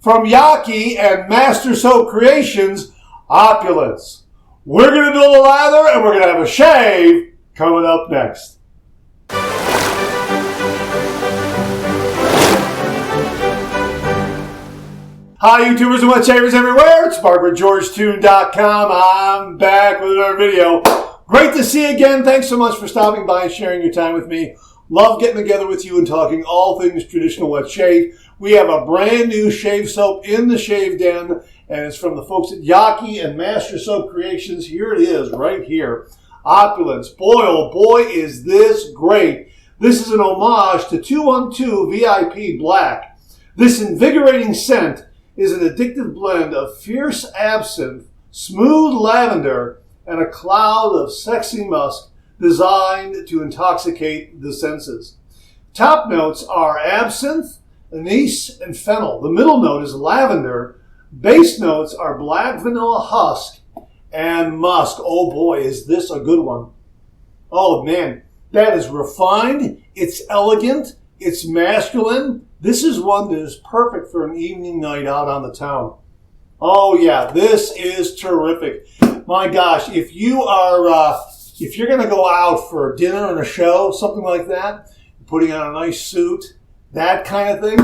from Yaqi and Master Soap Creations, Opulence. We're going to build a lather and we're going to have a shave coming up next. Hi YouTubers and wet shavers everywhere, it's BarberGeorgeTune.com. I'm back with another video. Great to see you again. Thanks so much for stopping by and sharing your time with me. Love getting together with you and talking all things traditional wet shave. We have a brand new shave soap in the shave den, and it's from the folks at Yaqi and Master Soap Creations. Here it is, right here. Opulence. Boy, oh boy, is this great. This is an homage to 212 VIP Black. This invigorating scent is an addictive blend of fierce absinthe, smooth lavender, and a cloud of sexy musk designed to intoxicate the senses. Top notes are absinthe, anise, and fennel. The middle note is lavender. Base notes are black vanilla husk and musk. Oh boy, is this a good one. Oh man, that is refined. It's elegant. It's masculine. This is one that is perfect for an evening night out on the town. Oh yeah, this is terrific. My gosh, if you are, if you're going to go out for dinner and a show, something like that, putting on a nice suit, that kind of thing,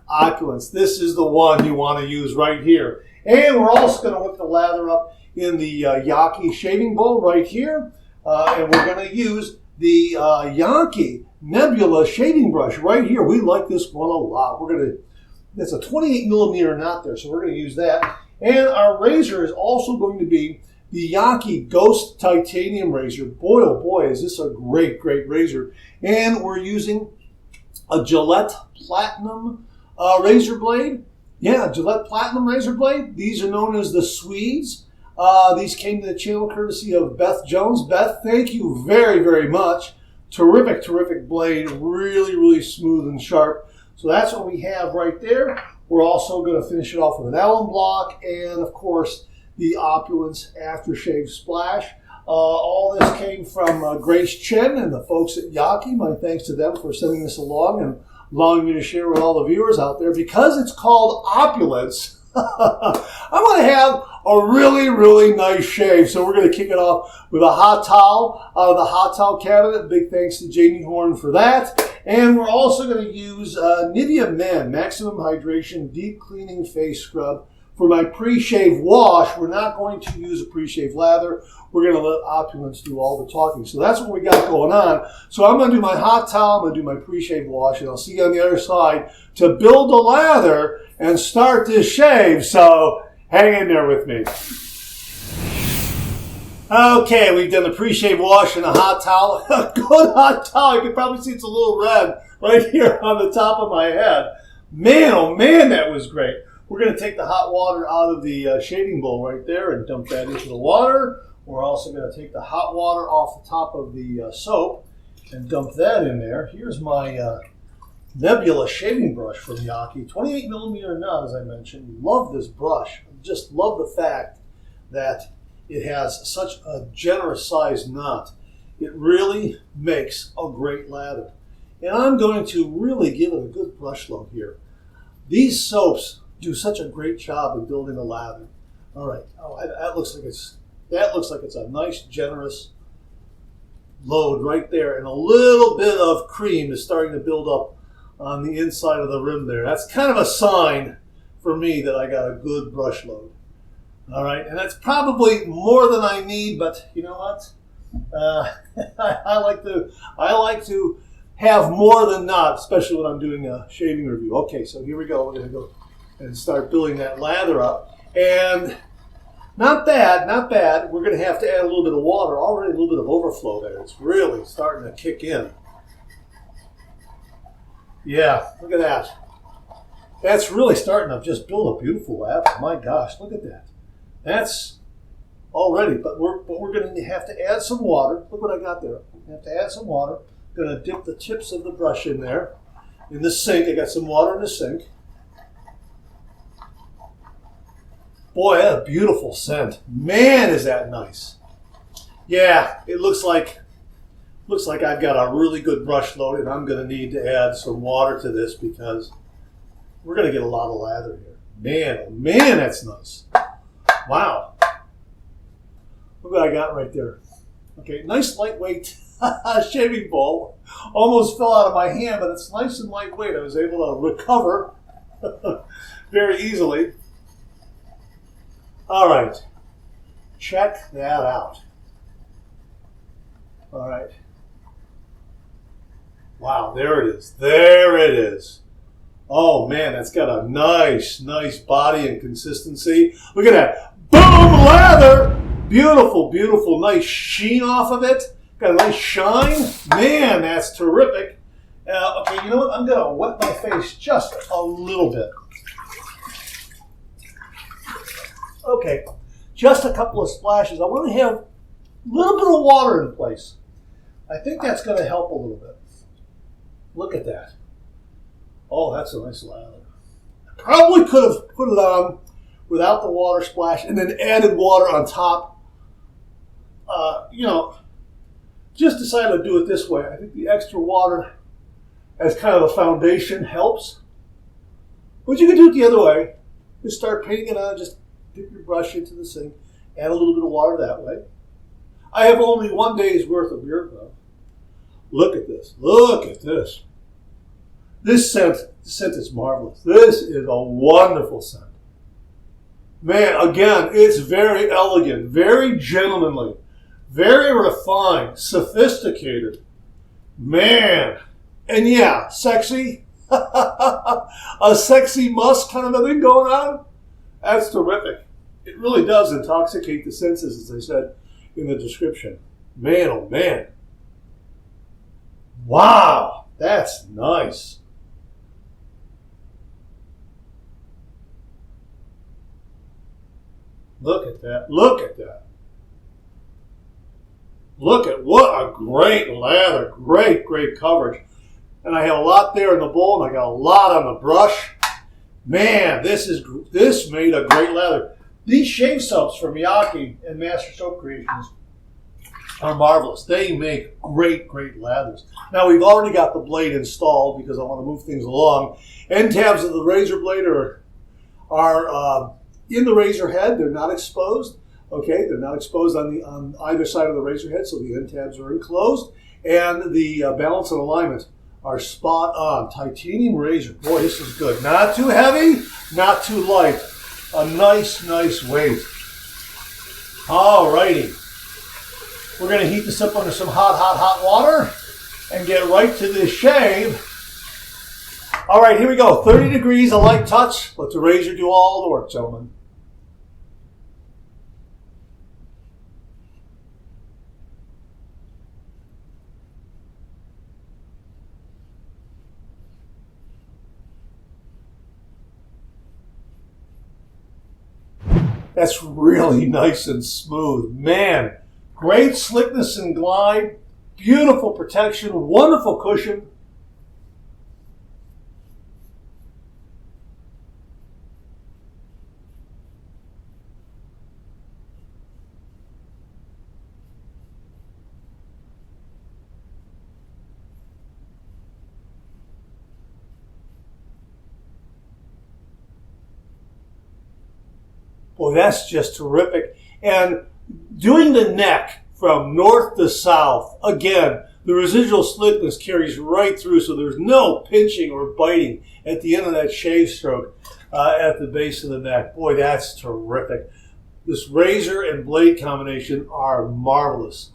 Opulence. This is the one you want to use right here. And we're also going to whip the lather up in the Yaqi shaving bowl right here. And we're going to use the Yaqi Nebula shaving brush right here. We like this one a lot. We're going to, it's a 28 millimeter knot there, so we're going to use that. And our razor is also going to be the Yaqi Ghost Titanium razor. Boy, oh boy, is this a great, great razor. And we're using a Gillette Platinum razor blade. Yeah, Gillette Platinum razor blade. These are known as the Swedes. These came to the channel courtesy of Beth Jones. Beth, thank you very, very much. Terrific, terrific blade. Really, really smooth and sharp. So that's what we have right there. We're also going to finish it off with an alum block and, of course, the Opulence Aftershave Splash. All this came from Grace Chen and the folks at Yaqi. My thanks to them for sending this along and allowing me to share with all the viewers out there. Because it's called Opulence, I want to have a really, really nice shave. So we're going to kick it off with a hot towel out of the hot towel cabinet. Big thanks to Jamie Horn for that. And we're also going to use Nivea Men Maximum Hydration Deep Cleaning Face Scrub. For my pre-shave wash, we're not going to use a pre-shave lather. We're going to let Opulence do all the talking. So that's what we got going on. So I'm going to do my hot towel, I'm going to do my pre-shave wash, and I'll see you on the other side to build the lather and start this shave. So hang in there with me. Okay, we've done the pre-shave wash and a hot towel. A good hot towel. You can probably see it's a little red right here on the top of my head. Man, oh man, that was great. We're going to take the hot water out of the shaving bowl right there and dump that into the water. We're also going to take the hot water off the top of the soap and dump that in there. Here's my Nebula shaving brush from Yaqi. 28 millimeter knot, as I mentioned. Love this brush. Just love the fact that it has such a generous sized knot. It really makes a great lather. And I'm going to really give it a good brush load here. These soaps do such a great job of building a lather. All right, that looks like it's a nice, generous load right there, and a little bit of cream is starting to build up on the inside of the rim there. That's kind of a sign for me that I got a good brush load. All right, and that's probably more than I need, but you know what? I like to have more than not, especially when I'm doing a shaving review. Okay, so here we go. We're going to go and start building that lather up. And not bad, not bad. We're going to have to add a little bit of water. Already a little bit of overflow there. It's really starting to kick in. Yeah, look at that. That's really starting to just build a beautiful lather. My gosh, look at that. That's already, but we're going to have to add some water. Look what I got there. We have to add some water. Going to dip the tips of the brush in there. In the sink, I got some water in the sink. Boy, that's a beautiful scent. Man, is that nice. Yeah, it looks like I've got a really good brush load, and I'm going to need to add some water to this because we're going to get a lot of lather here. Man, oh man, that's nice. Wow. Look what I got right there. Okay, nice lightweight shaving bowl. Almost fell out of my hand, but it's nice and lightweight. I was able to recover very easily. All right. Check that out. All right. Wow, there it is. There it is. Oh, man, that's got a nice body and consistency. Look at that. Boom, lather. Beautiful, beautiful, nice sheen off of it. Got a nice shine. Man, that's terrific. Okay, you know what? I'm going to wet my face just a little bit. Okay, just a couple of splashes. I want to have a little bit of water in place. I think that's going to help a little bit. Look at that. Oh, that's a nice lather. I probably could have put it on without the water splash and then added water on top. Just decided to do it this way. I think the extra water as kind of a foundation helps. But you can do it the other way. Just start painting it on, just dip your brush into the sink, add a little bit of water that way. I have only 1 day's worth of beard though. Look at this. Look at this. This scent is marvelous. This is a wonderful scent. Man, again, it's very elegant, very gentlemanly, very refined, sophisticated. Man. And yeah, sexy. A sexy musk kind of a thing going on. That's terrific. It really does intoxicate the senses, as I said in the description. Man, oh man. Wow, that's nice. Look at that. Look at that. Look at what a great lather. Great coverage. And I have a lot there in the bowl, and I got a lot on the brush. Man, this made a great lather. These shave soaps from Yaqi and Master Soap Creations are marvelous. They make great lathers. Now, we've already got the blade installed because I want to move things along. End tabs of the razor blade are in the razor head. They're not exposed. Okay, they're not exposed on either side of the razor head, so the end tabs are enclosed. And the balance and alignment are spot on. Titanium razor. Boy, this is good. Not too heavy, not too light. A nice weight. All righty. We're going to heat this up under some hot water and get right to this shave. All right, here we go. 30 degrees, a light touch. Let the razor do all the work, gentlemen. That's really nice and smooth. Man, great slickness and glide, beautiful protection, wonderful cushion. Boy, that's just terrific. And doing the neck from north to south, again, the residual slickness carries right through, so there's no pinching or biting at the end of that shave stroke at the base of the neck. Boy, that's terrific. This razor and blade combination are marvelous.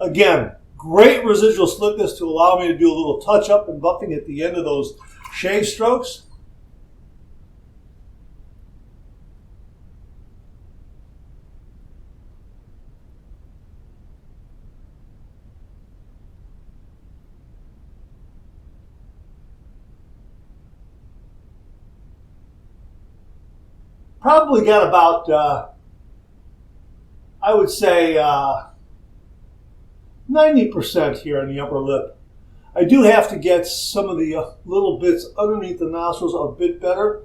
Again, great residual slickness to allow me to do a little touch-up and buffing at the end of those shave strokes. Probably got about, I would say, 90% here on the upper lip. I do have to get some of the little bits underneath the nostrils a bit better.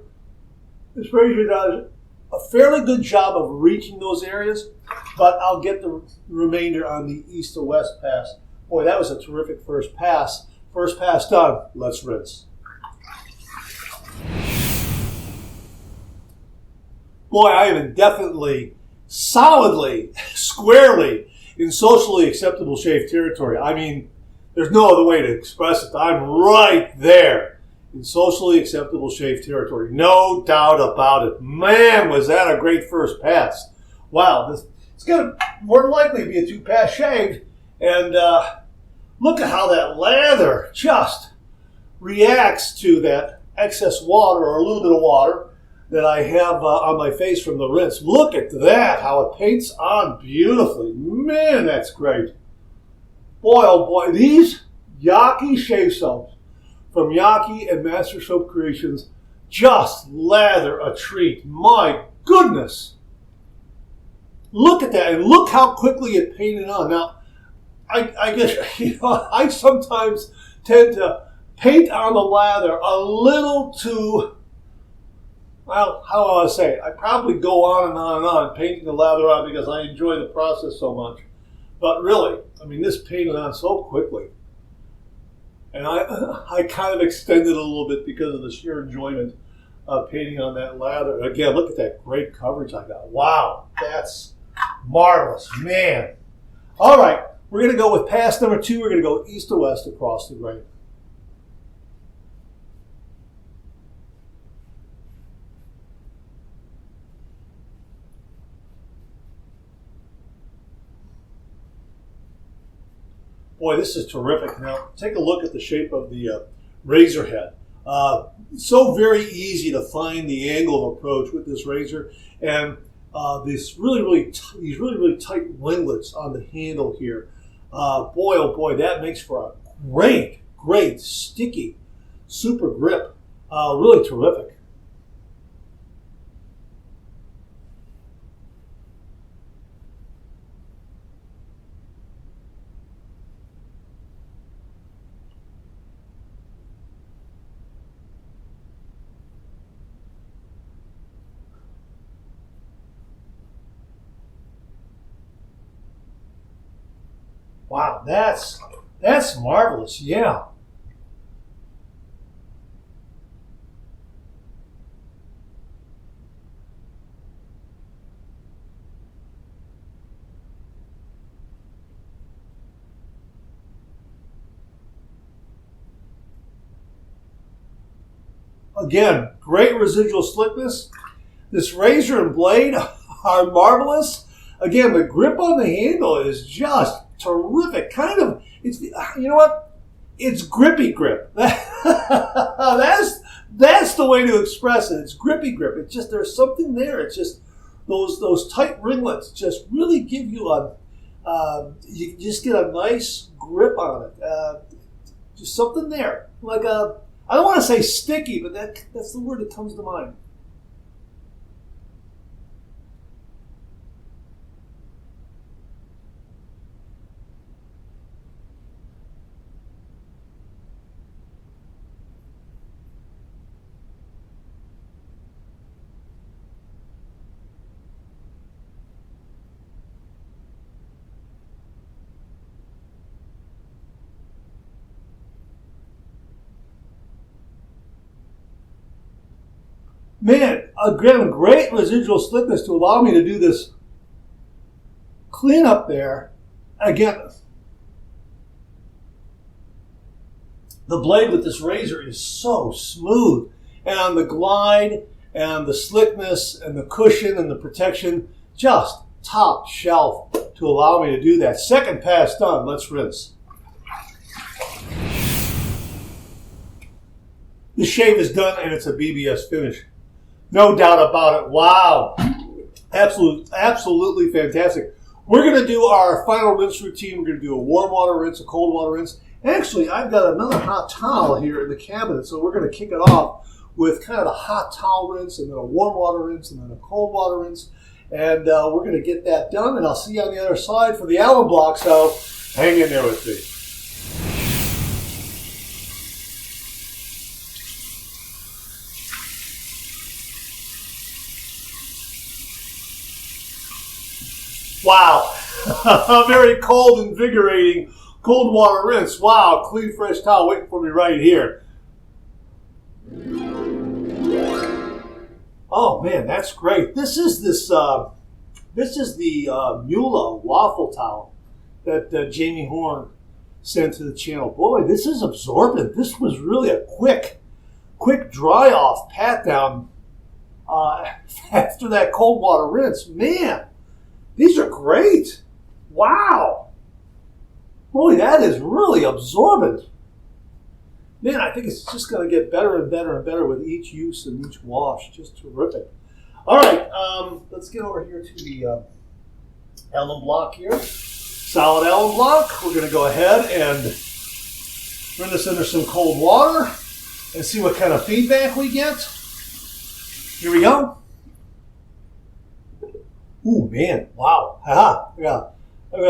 This razor does a fairly good job of reaching those areas, but I'll get the remainder on the east to west pass. Boy, that was a terrific first pass. First pass done. Let's rinse. Boy, I am definitely, solidly, squarely in socially acceptable shave territory. I mean, there's no other way to express it. I'm right there in socially acceptable shave territory. No doubt about it. Man, was that a great first pass. Wow, it's going to more than likely be a 2-pass shave. And look at how that lather just reacts to that excess water or a little bit of water that I have on my face from the rinse. Look at that, how it paints on beautifully. Man, that's great. Boy, oh boy, these Yaqi shave soaps from Yaqi and Master Soap Creations just lather a treat. My goodness. Look at that, and look how quickly it painted on. Now, I guess, I sometimes tend to paint on the lather a little too, well, how do I want to say it? I probably go on and on and on painting the lather on because I enjoy the process so much. But really, I mean, this painted on so quickly. And I kind of extended a little bit because of the sheer enjoyment of painting on that lather. Again, look at that great coverage I got. Wow, that's marvelous, man. All right, we're going to go with pass number 2. We're going to go east to west across the grain. Boy, this is terrific. Now, take a look at the shape of the razor head. So very easy to find the angle of approach with this razor, and these really tight winglets on the handle here. Boy, oh boy, that makes for a great sticky, super grip. Really terrific. Wow, that's marvelous, yeah. Again, great residual slickness. This razor and blade are marvelous. Again, the grip on the handle is just terrific. Kind of, it's, you know what? It's grippy grip. That's the way to express it. It's grippy grip. It's just, there's something there. It's just those tight ringlets just really give you you just get a nice grip on it. Just something there. Like I don't want to say sticky, but that's the word that comes to mind. Man, again, great residual slickness to allow me to do this cleanup there. Again, the blade with this razor is so smooth. And on the glide and the slickness and the cushion and the protection, just top shelf to allow me to do that. Second pass done. Let's rinse. The shave is done and it's a BBS finish. No doubt about it. Wow. Absolutely fantastic. We're going to do our final rinse routine. We're going to do a warm water rinse, a cold water rinse. Actually, I've got another hot towel here in the cabinet, so we're going to kick it off with kind of a hot towel rinse and then a warm water rinse and then a cold water rinse. And we're going to get that done, and I'll see you on the other side for the alum block. So Hang in there with me. Wow. Very cold, invigorating, cold water rinse. Wow, clean, fresh towel waiting for me right here. Oh man, that's great. This is the Mula waffle towel that Jamie Horn sent to the channel. Boy, this is absorbent. This was really a quick dry off, pat down after that cold water rinse. Man, these are great. Wow. Boy, that is really absorbent. Man, I think it's just going to get better and better and better with each use and each wash. Just terrific. All right, let's get over here to the alum block here. Solid alum block. We're going to go ahead and run this under some cold water and see what kind of feedback we get. Here we go. Ooh, man, wow. Haha. I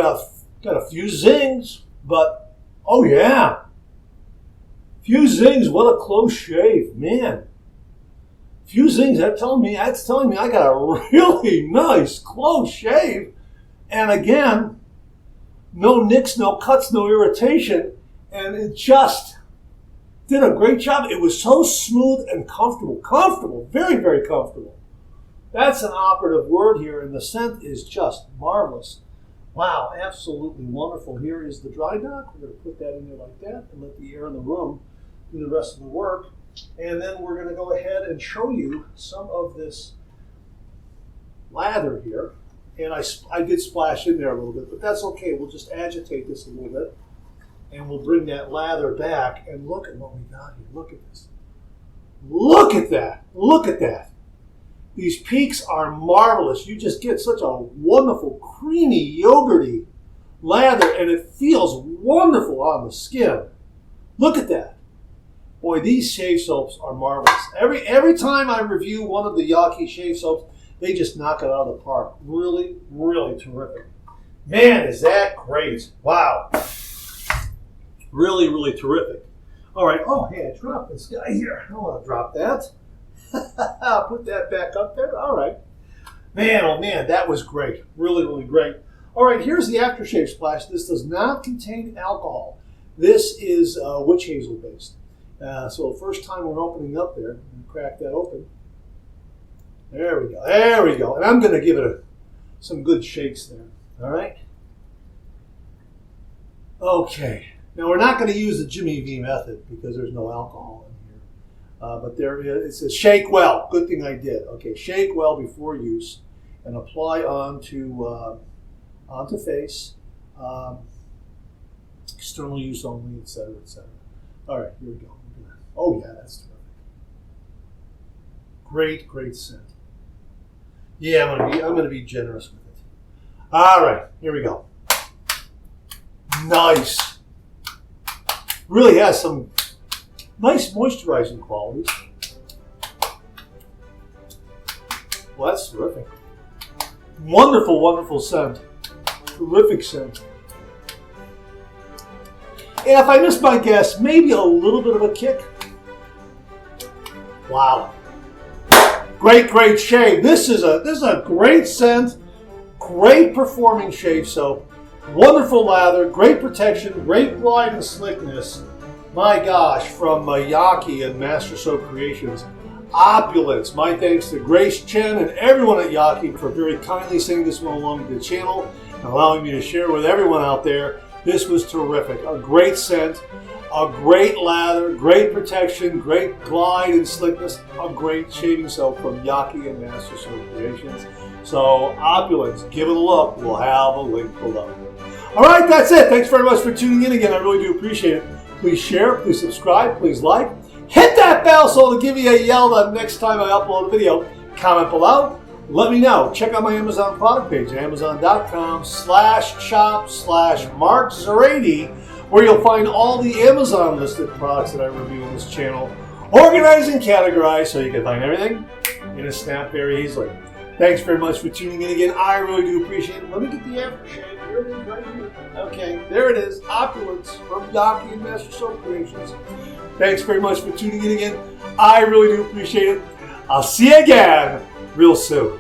got a few zings, but oh yeah. Few zings, what a close shave, man. Few zings, that's telling me I got a really nice close shave. And again, no nicks, no cuts, no irritation. And it just did a great job. It was so smooth and comfortable. Comfortable, very, very comfortable. That's an operative word here, and the scent is just marvelous. Wow, absolutely wonderful. Here is the dry dock. We're going to put that in there like that and let the air in the room do the rest of the work. And then we're going to go ahead and show you some of this lather here. And I did splash in there a little bit, but that's okay. We'll just agitate this a little bit, and we'll bring that lather back. And look at what we got here. Look at this. Look at that. Look at that. These peaks are marvelous. You just get such a wonderful, creamy, yogurty lather, and it feels wonderful on the skin. Look at that. Boy, these shave soaps are marvelous. Every time I review one of the Yaqi shave soaps, they just knock it out of the park. Really, really terrific. Man, is that great. Wow. Really, really terrific. All right. Oh, hey, I dropped this guy here. I don't want to drop that. I'll put that back up there. All right. Man, oh man, that was great. Really, really great. All right, here's the aftershave splash. This does not contain alcohol. This is witch hazel based. So the first time we're opening up there, crack that open. There we go. There we go. And I'm going to give it some good shakes there. All right. Okay. Now we're not going to use the Jimmy V method because there's no alcohol in here. But there it says shake well. Good thing I did. Okay, shake well before use and apply onto face, external use only, etc., etc. All right, here we go. Oh yeah, that's terrific. Great, great scent. Yeah, I'm gonna be generous with it. All right, here we go. Nice. Really has some nice moisturizing qualities. Well, that's terrific. Wonderful, wonderful scent. Terrific scent. And if I missed my guess, maybe a little bit of a kick. Wow. Great, great shave. This is a great scent, great performing shave soap, wonderful lather, great protection, great glide and slickness. My gosh, from Yaqi and Master Soap Creations. Opulence. My thanks to Grace Chen and everyone at Yaqi for very kindly sending this one along to the channel and allowing me to share with everyone out there. This was terrific. A great scent, a great lather, great protection, great glide and slickness, a great shaving soap from Yaqi and Master Soap Creations. So, Opulence, give it a look. We'll have a link below. All right, that's it. Thanks very much for tuning in again. I really do appreciate it. Please share, please subscribe, please like. Hit that bell so it'll give you a yell the next time I upload a video. Comment below. Let me know. Check out my Amazon product page, amazon.com/shop/MarkZerady, where you'll find all the Amazon listed products that I review in this channel, organized and categorized so you can find everything in a snap very easily. Thanks very much for tuning in again. I really do appreciate it. Let me get the aftershave here. here it is right here. Okay, there it is. Opulence from Yaqi and Master Soap Creations. Thanks very much for tuning in again. I really do appreciate it. I'll see you again real soon.